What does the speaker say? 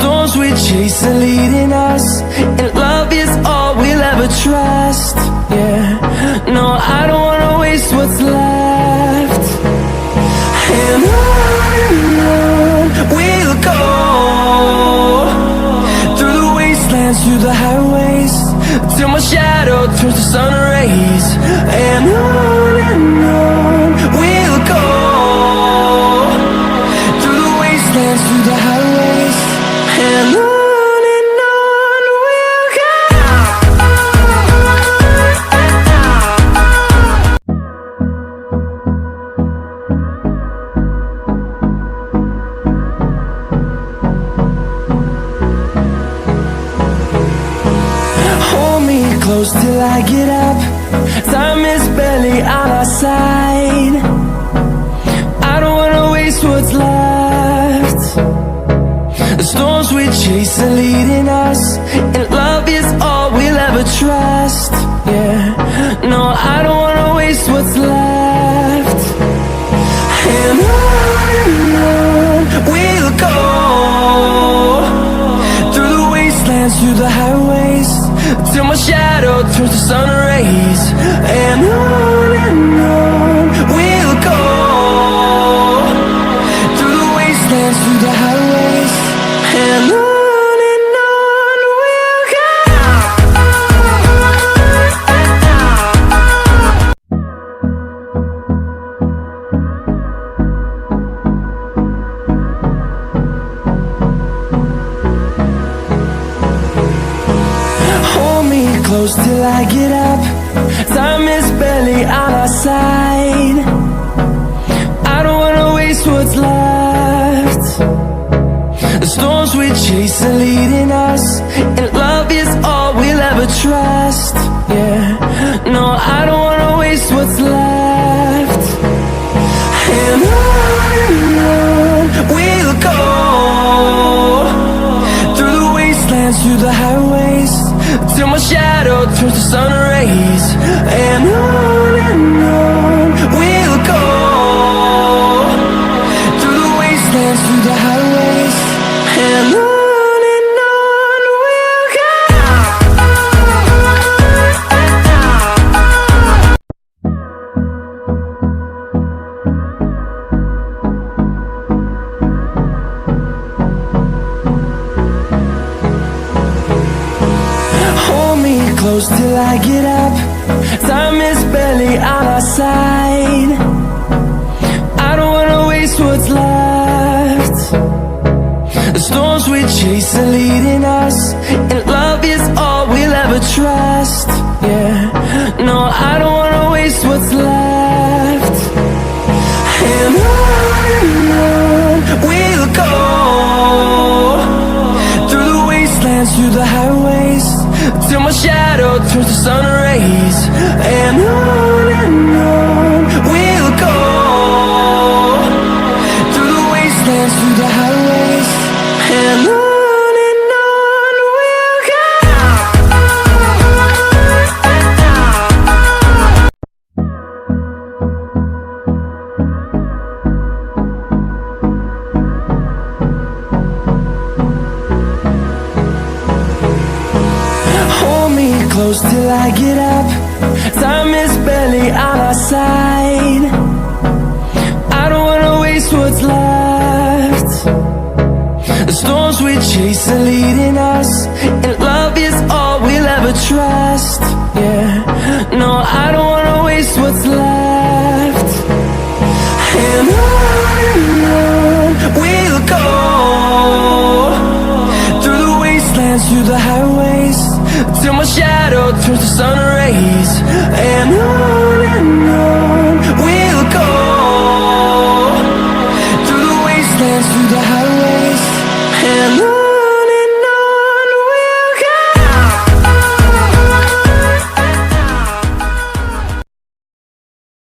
storms we chase are leading us, and love is all we'll ever trust. Yeah, no, I don't wanna waste what's left. And on we'll go, through the wastelands, through the highways, till my shadow turns to sun rays. And on we'll go, through the wastelands, through the highways, and on we'll go. Hold me close till I get up. Time is barely on our side. I don't wanna waste what's left. The storms we chase are leading us, and love is all we'll ever trust. Yeah, no, I don't wanna waste what's left. And on we'll go, through the wastelands, through the highways, till my shadow turns to sun rays. And on we'll go, through the wastelands, through the highways, and on we'll go. Hold me close till I get up. Time is barely on our side. I don't wanna waste what's left. The storms we chase are leading us, and love is all we'll ever trust. Yeah, no, I don't wanna waste what's left. And on we'll go, through the wastelands, through the highways, till my shadow turns to sun rays. And on we'll go, through the wastelands, through the highways, and on we'll go. Hold me close till I get up. Time is barely on our side. I don't wanna waste what's left. The storms we chase are leading us, and love is all we'll ever trust. Yeah, no, I don't wanna waste what's left. And on we'll go, through the wastelands, through the highways, till my shadow turns to sun rays. And on we'll go, through the wastelands, through the highways, and on we'll go. Hold me close till I get up. Time is barely on our side. I don't wanna waste what's left. The storms we chase are leading us, and love is all we'll ever trust. Yeah, no, I don't wanna waste what's left. And on we'll go, through the wastelands, through the highways, till my shadow turns to sun